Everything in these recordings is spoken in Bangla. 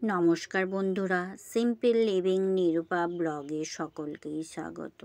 নমস্কার বন্ধুরা, সিম্পল লিভিং নিরূপা ব্লগে সকলকেই স্বাগত।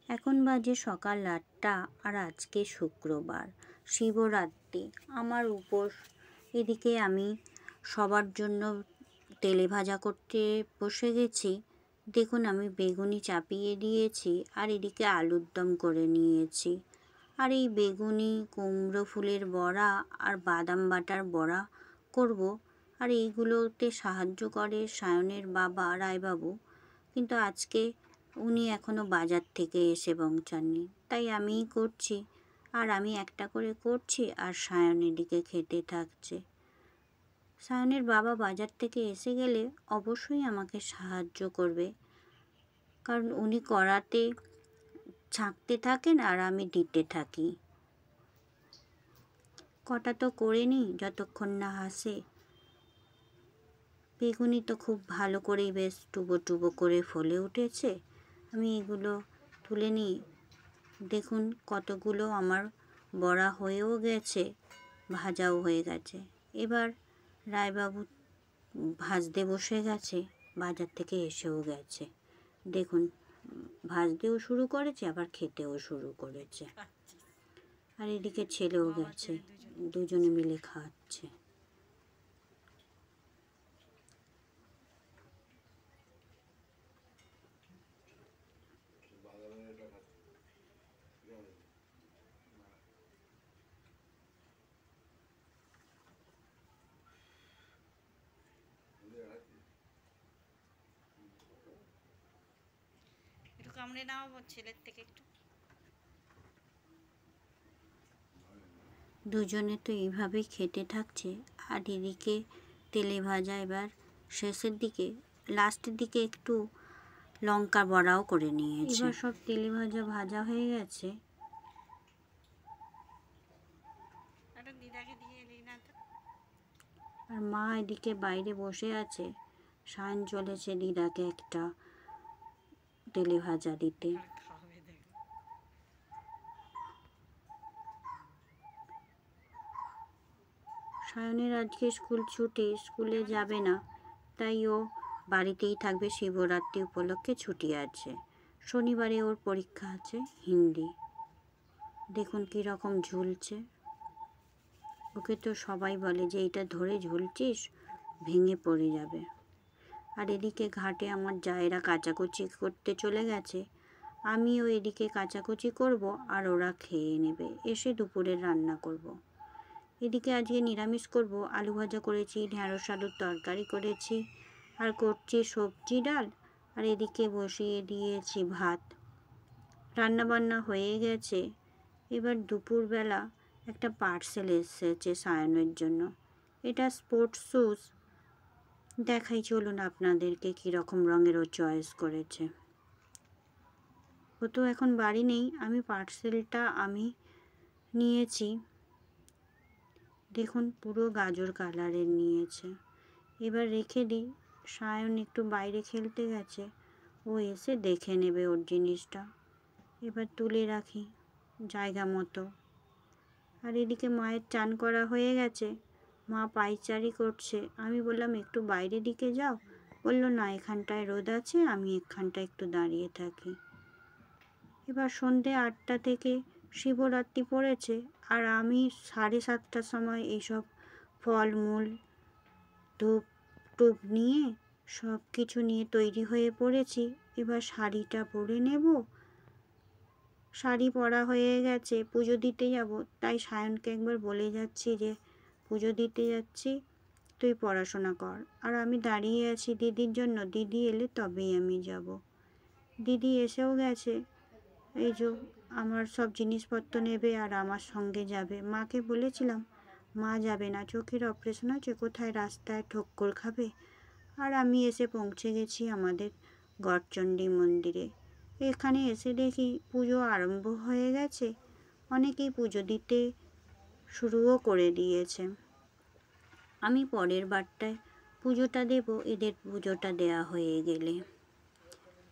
এখন বাজে সকাল 8টা আর আজকে শুক্রবার, শিবরাত্রি। আমার উপোস। এদিকে আমি সবার জন্য তেলে ভাজা করতে বসে গেছি। দেখুন, আমি বেগুনি চাপিয়ে দিয়েছি আর এদিকে আলুর দম করে নিয়েছি। আর এই বেগুনি, কুমড়ো ফুলের বড়া আর বাদাম বাটার বড়া করব। আর এইগুলোতে সাহায্য করে সায়নের বাবা রায়বাবু, কিন্তু আজকে উনি এখনও বাজার থেকে এসে পৌঁছাননি, তাই আমিই করছি। আর আমি একটা করে করছি আর সায়ন এদিকে খেতে থাকছে। সায়নের বাবা বাজার থেকে এসে গেলে অবশ্যই আমাকে সাহায্য করবে, কারণ উনি কড়াতে ছাঁকতে থাকেন আর আমি দিতে থাকি। কটা তো করে নিই যতক্ষণ না হাসে। বেগুনি তো খুব ভালো করেই বেশ টুবো টুবো করে ফলে উঠেছে। আমি এগুলো তুলে নিই। দেখুন, কতগুলো আমার বড়া হয়েও গেছে, ভাজাও হয়ে গেছে। এবার রায়বাবু ভাজতে বসে গেছে, বাজার থেকে এসেও গেছে। দেখুন, ভাজতেও শুরু করেছে, আবার খেতেও শুরু করেছে। আর এদিকে ছেলেও গেছে, দুজনে মিলে খাচ্ছে। একটু কামড়ে নাও ছেলের থেকে একটু। দুজনে তো এইভাবেই খেতে থাকছে। আর এদিকে তেলে ভাজা এবার শেষের দিকে, লাস্টের দিকে একটু লঙ্কা বড়াও করে নিয়েছে। এবার সব তেলে ভাজা ভাজা হয়ে গেছে। দিদাকে দিয়ে এলি না তো। আর মা এদিকে বাইরে বসে আছে। সায়ন চলেছে দিদাকে একটা তেলে ভাজা দিতে। সায়নের আজকে স্কুল ছুটি, স্কুলে যাবে না, তাই ও বাড়িতেই থাকবে। শিবরাত্রি উপলক্ষে ছুটি আছে। শনিবারে ওর পরীক্ষা আছে হিন্দি। দেখুন কীরকম ঝুলছে। ওকে তো সবাই বলে যে এটা ধরে ঝুলছিস, ভেঙে পড়ে যাবে। আর এদিকে ঘাটে আমার জায়েরা কাচাকুচি করতে চলে গেছে। আমিও এদিকে কাচাকুচি করব আর ওরা খেয়ে নেবে, এসে দুপুরের রান্না করব। এদিকে আজকে নিরামিষ করব। আলু ভাজা করেছি, ঢ্যাঁড়স আলুর তরকারি করেছি, আর করছি সবজি ডাল। আর এদিকে বসিয়ে দিয়েছি ভাত। রান্না বান্না হয়ে গেছে। এবার দুপুরবেলা একটা পার্সেল এসেছে সায়নের জন্য। এটা স্পোর্টস শ্যুজ। দেখাই চলুন আপনাদেরকে কীরকম রঙের ও চয়েস করেছে। ও তো এখন বাড়ি নেই, আমি পার্সেলটা নিয়েছি। দেখুন, পুরো গাজর কালারের নিয়েছে। এবার রেখে দিই। সায়ন একটু বাইরে খেলতে গেছে, ও এসে দেখে নেবে ওর জিনিসটা। এবার তুলে রাখি জায়গা মতো। আর এদিকে মায়ের চান করা হয়ে গেছে। মা পায়চারি করছে। আমি বললাম একটু বাইরে দিকে যাও, বললো না, এখানটায় রোদ আছে, আমি এখানটায় একটু দাঁড়িয়ে থাকি। এবার সন্ধে 8টা থেকে শিবরাত্রি পড়েছে, আর আমি 7:30টার সময় এইসব ফলমূল, ধূপ টুপ নিয়ে সব কিছু নিয়ে তৈরি হয়ে পড়েছি। এবার শাড়িটা পরে নেব। শাড়ি পরা হয়ে গেছে, পুজো দিতে যাব। তাই সায়নকে একবার বলে যাচ্ছি যে পুজো দিতে যাচ্ছি, তুই পড়াশোনা কর। আর আমি দাঁড়িয়ে আছি দিদির জন্য, দিদি এলে তবেই আমি যাব। দিদি এসেও গেছে। এই যে আমার সব জিনিসপত্র নেবে আর আমার সঙ্গে যাবে। মাকে বলেছিলাম মা যাবে না, চোখের অপারেশন আছে, কোথায় রাস্তায় ঠক্কর খাবে। আর আমি এসে পৌঁছে গেছি আমাদের গড়চণ্ডী মন্দিরে। এখানে এসে দেখি পুজো আরম্ভ হয়ে গেছে। অনেকেই পুজো দিতে শুরুও করে দিয়েছে। আমি পরের বারটায় পুজোটা দেব, এদের পুজোটা দেয়া হয়ে গেলে।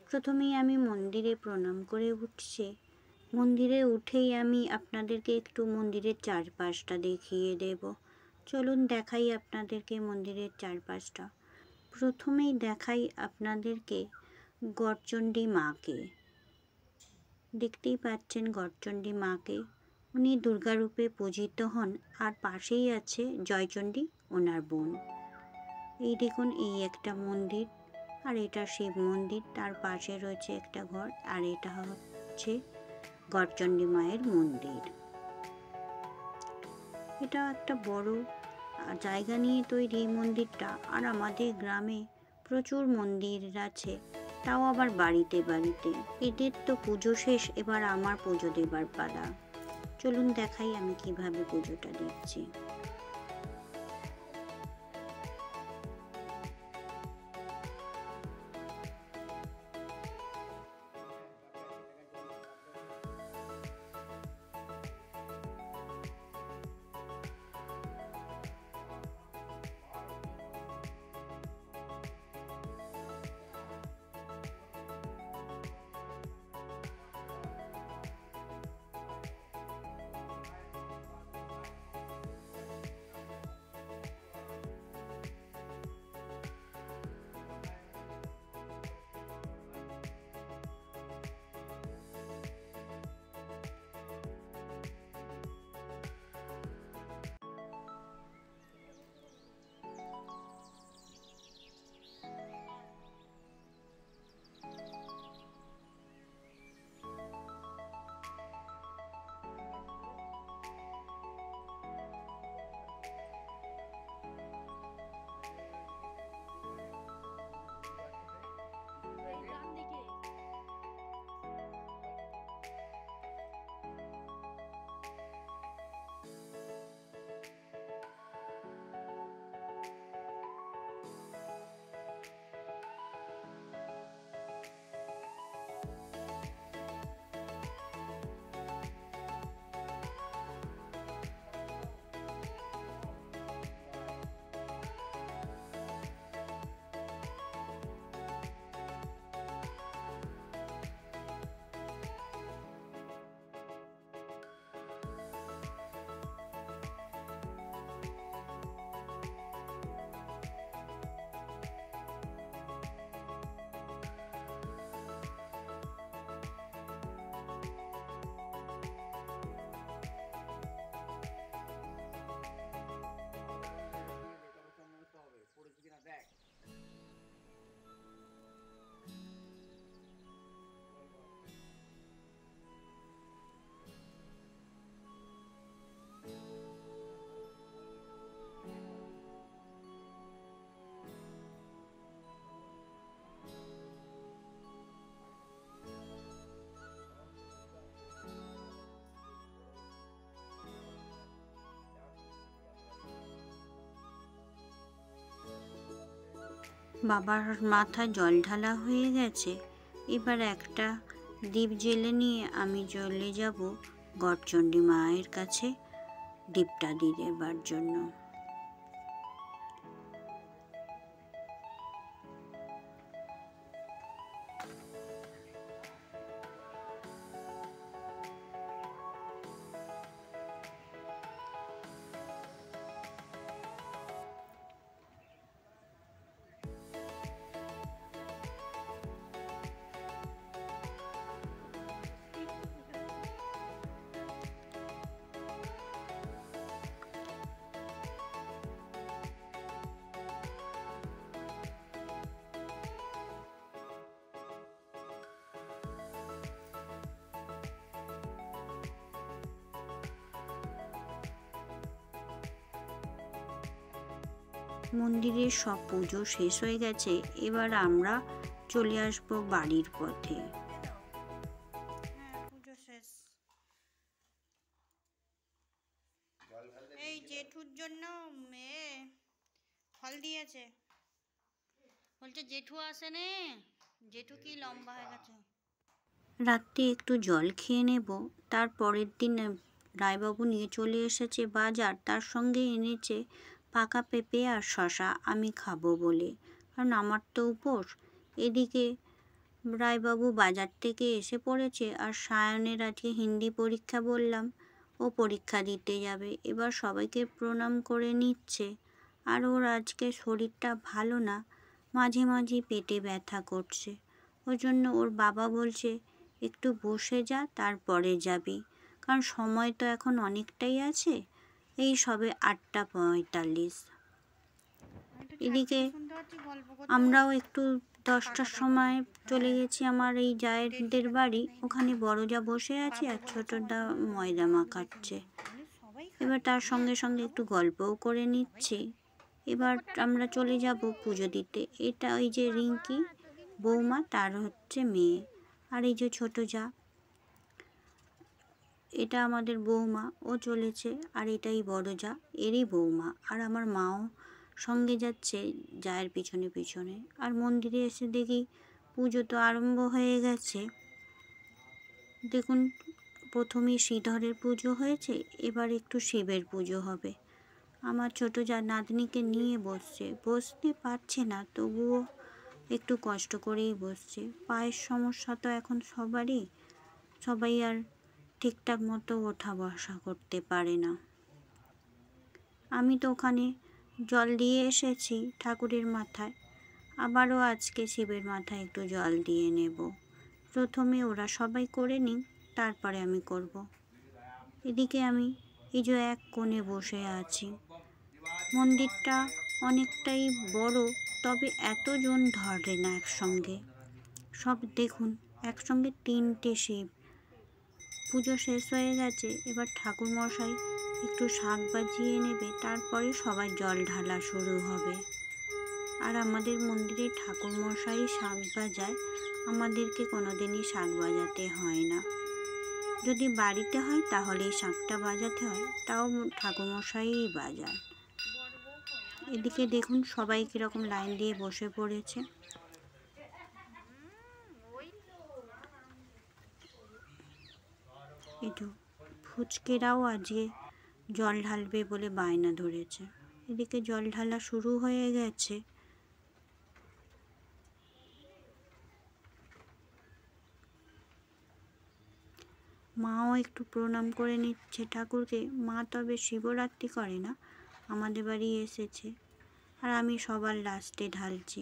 প্রথমেই আমি মন্দিরে প্রণাম করে উঠছি। মন্দিরে উঠেই আমি আপনাদেরকে একটু মন্দিরের চারপাশটা দেখিয়ে দেব। চলুন দেখাই আপনাদেরকে মন্দিরের চারপাশটা। প্রথমেই দেখাই আপনাদেরকে গড়চণ্ডী মাকে। দেখতেই পাচ্ছেন গড়চণ্ডী মাকে, উনি দুর্গারূপে পূজিত হন, আর পাশেই আছে জয়চণ্ডী ওনার বোন। এই দেখুন, এই একটা মন্দির, আর এটা শিব মন্দির, তার পাশে রয়েছে একটা ঘর, আর এটা হচ্ছে গড়চণ্ডী মায়ের মন্দির। এটা একটা বড় জায়গা নিয়ে তৈরি এই মন্দিরটা, আর আমাদের গ্রামে প্রচুর মন্দির আছে, তাও আবার বাড়িতে বাড়িতে। এদের তো পুজো শেষ, এবার আমার পুজো দেবার পালা। চলুন দেখাই আমি কিভাবে পুজোটা দিচ্ছি। বাবার মাথায় জল ঢালা হয়ে গেছে, এবার একটা দীপ জ্বেলে নিয়ে আমি চলে যাব গড়চণ্ডী মায়ের কাছে দীপটা দিয়ে দেবার জন্য। মন্দিরের সব পুজো শেষ হয়ে গেছে, এবার আমরা চলে আসব বাড়ির পথে। পুজো শেষ। এই জেঠুর জন্য ফল দিয়েছে, বলছে জেঠু আসে নে, জেঠু কি লম্বা হয়ে গেছে। রাত্রে একটু জল খেয়ে নেব, তার পরের দিন রায়বাবু নিয়ে চলে এসেছে বাজার, তার সঙ্গে এনেছে পাকা পেঁপে আর শশা, আমি খাবো বলে, কারণ আমার তো উপোস। এদিকে রায়বাবু বাজার থেকে এসে পড়েছে, আর সায়নের আজকে হিন্দি পরীক্ষা বললাম, ও পরীক্ষা দিতে যাবে, এবার সবাইকে প্রণাম করে নিচ্ছে। আর ওর আজকে শরীরটা ভালো না, মাঝে মাঝে পেটে ব্যথা করছে। ওর জন্য ওর বাবা বলছে একটু বসে যা, তারপরে যাবি, কারণ সময় তো এখন অনেকটাই আছে। এই সবে 8:45। এদিকে আমরাও একটু 10টার সময় চলে গেছি আমার এই জায়েদের বাড়ি। ওখানে বড় যা বসে আছে আর ছোটটা ময়দা মাখাচ্ছে। এবার তার সঙ্গে সঙ্গে একটু গল্পও করে নিচ্ছি। এবার আমরা চলে যাব পুজো দিতে। এটা ওই যে রিঙ্কি বৌমা, তার হচ্ছে মেয়ে। আর এই যে ছোট যা, এটা আমাদের বৌমা, ও চলেছে। আর এটাই বড় যা, এরই বৌমা। আর আমার মাও সঙ্গে যাচ্ছে জায়ের পিছনে পিছনে। আর মন্দিরে এসে দেখি পুজো তো আরম্ভ হয়ে গেছে। দেখুন, প্রথমেই শ্রীধরের পুজো হয়েছে, এবার একটু শিবের পুজো হবে। আমার ছোট যা নাতনিকে নিয়ে বসতে পারছে না, তবুও একটু কষ্ট করেই বসছে। পায়ের সমস্যা তো এখন সবারই, সবাই আর ঠিকঠাক মতো ওঠা বসা করতে পারে না। আমি তো ওখানে জল দিয়ে এসেছি ঠাকুরের মাথায়, আবারও আজকে শিবের মাথায় একটু জল দিয়ে নেব। প্রথমে ওরা সবাই করে নিক, তারপরে আমি করব। এদিকে আমি এই যে এক কোণে বসে আছি। মন্দিরটা অনেকটাই বড়, তবে এতজন ধরে না একসঙ্গে। সব দেখুন, একসঙ্গে 3টে শিব। পুজো শেষ হয়ে গেছে, এবার ঠাকুরমশাই একটু শাঁখ বাজিয়ে নেবে, তারপরে সবাই জল ঢালা শুরু হবে। আর আমাদের মন্দিরে ঠাকুরমশাই শাঁখ বাজায়, আমাদেরকে কোনোদিনই শাঁখ বাজাতে হয় না। যদি বাড়িতে হয় তাহলেই শাঁখটা বাজাতে হয়, তাও ঠাকুরমশাইই বাজান। এদিকে দেখুন সবাই কীরকম লাইন দিয়ে বসে পড়েছে। একটু ফুচকেরাও আজকে জল ঢালবে বলে বায়না ধরেছে। এদিকে জল ঢালা শুরু হয়ে গেছে। মাও একটু প্রণাম করে নিচ্ছে ঠাকুরকে। মা তবে শিবরাত্রি করে না, আমাদের বাড়ি এসেছে। আর আমি সবার লাস্টে ঢালছি,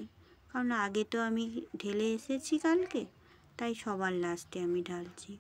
কারণ আগে তো আমি ঢেলে এসেছি কালকে, তাই সবার লাস্টে আমি ঢালছি।